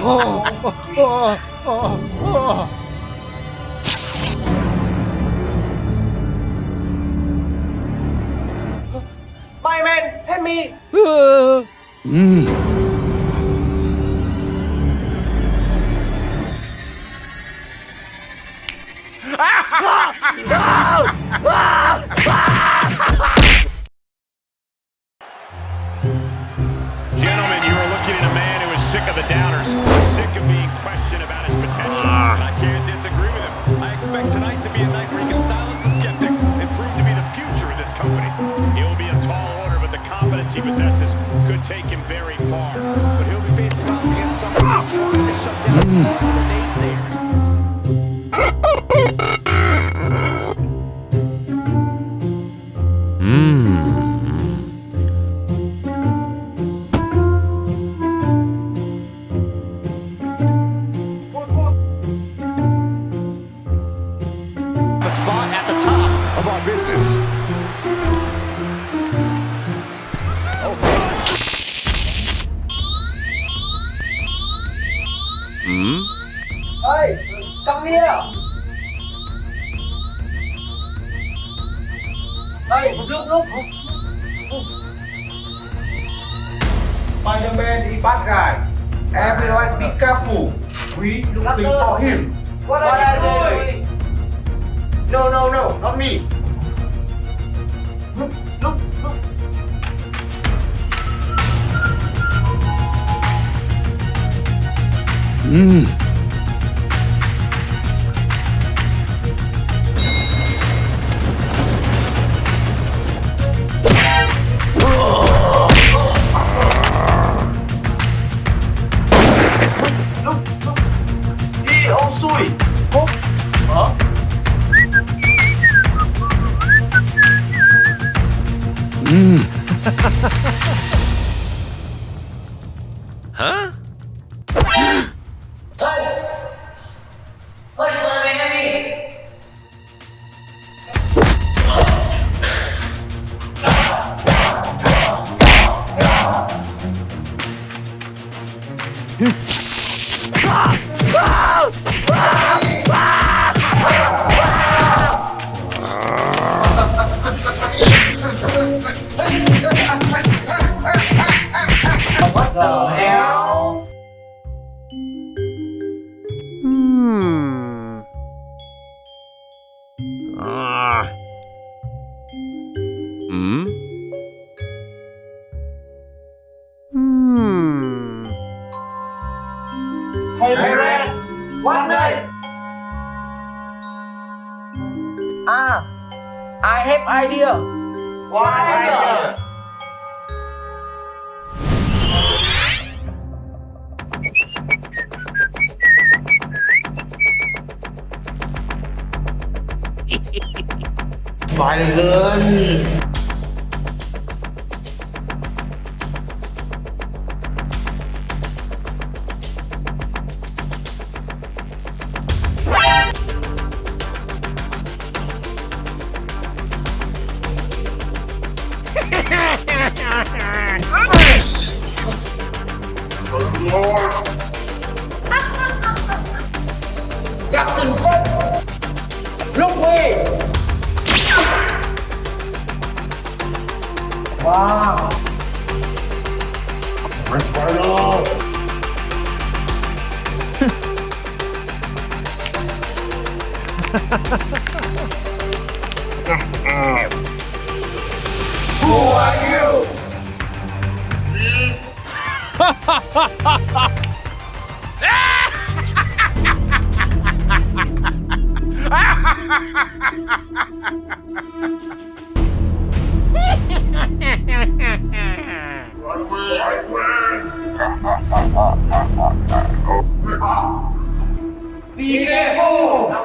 Spider-Man, help me! Gentlemen, you are looking at a man who is sick of the doubters, sick of being questioned about his potential. And I can't disagree with him. I expect tonight to be a night where he can silence the skeptics and prove to be the future of this company. It will be a tall order, but the confidence he possesses could take him very far. But he'll be facing off against someone who's trying to shut down the naysayers. A spot at the top of our business. Oh gosh. Hey, come here! Hey, look! Spider-Man is bad guy. Everyone be careful. We looking for him. What are they doing? No, not me. Look. Look. He also. Hả? Huh? Hey! Hey, Spider-Man, help me! What the hell? Hey, Red! What night? I have idea. What idea? Spider-Man. Captain Foot! Look way! Wow! Spider-Man. Who are you? Be careful!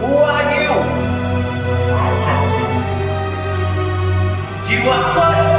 Who are you? You are fun.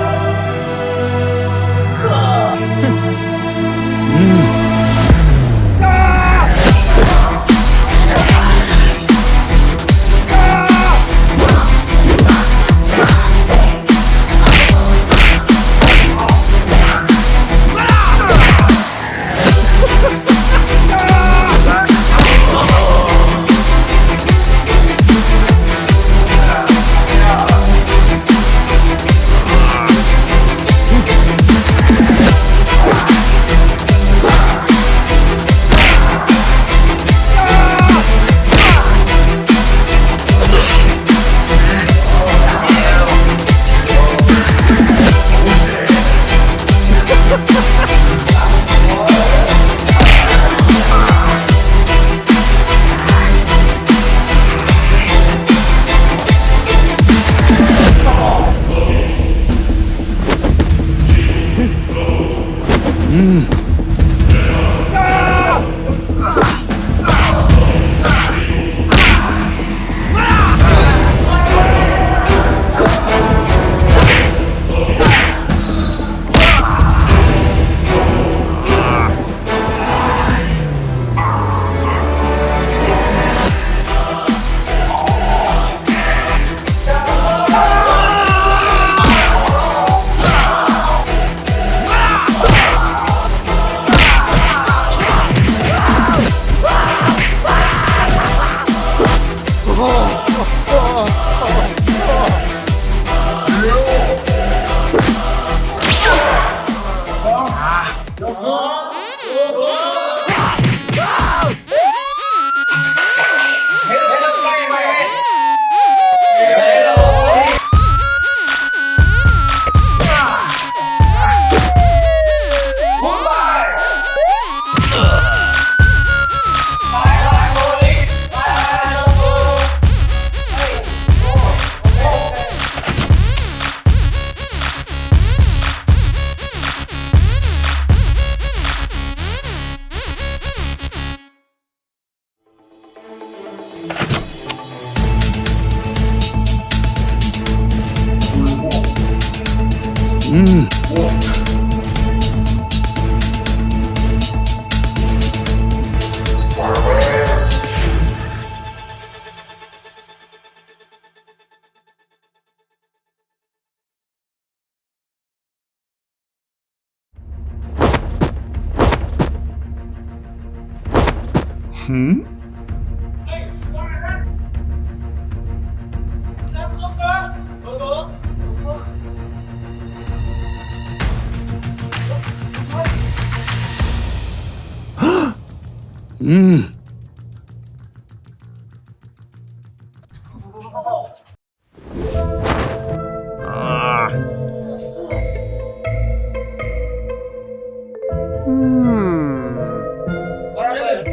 Orang ada ber.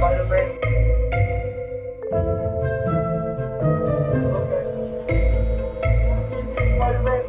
Spiderman. Spiderman.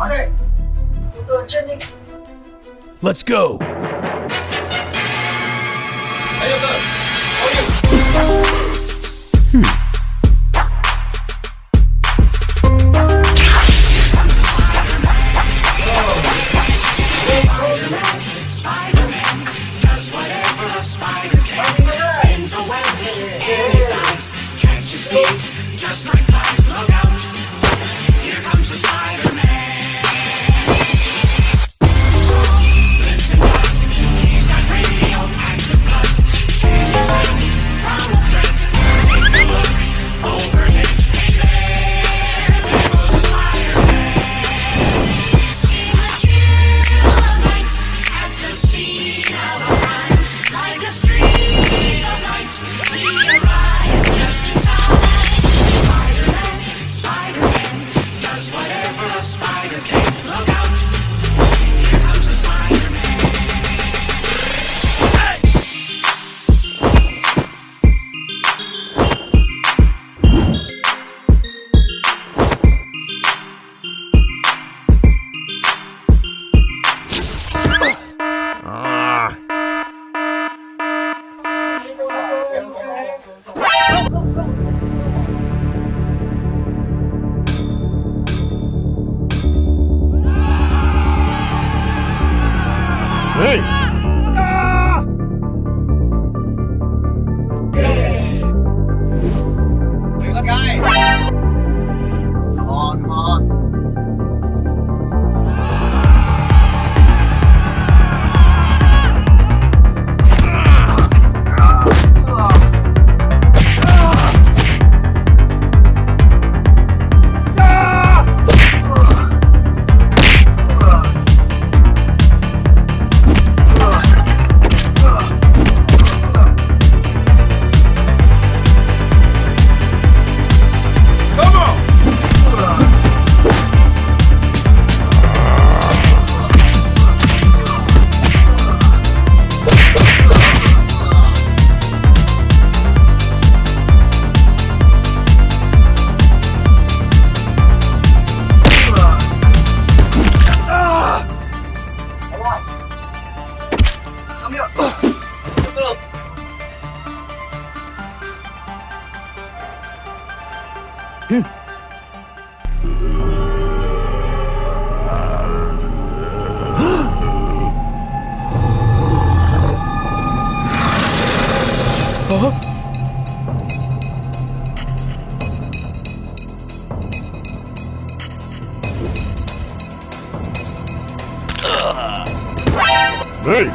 Oke, untuk Chen nih. Let's go. Ayo ke. Spider-Man does whatever a spider can. Spins a web any size. Catches thieves just like flies. Look out! Here comes the Spider-Man. Listen up, he's got radioactive blood. And he's running from a threat. Take a look over his head. There goes the Spider-Man. In the chill of night, at the scene of a crime, like a streak of light, he arrives just in time. Spider-Man, Spider-Man, does whatever a spider can. Look out, here comes the Spider-Man. Hey! Hey!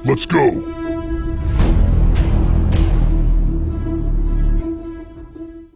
Let's go.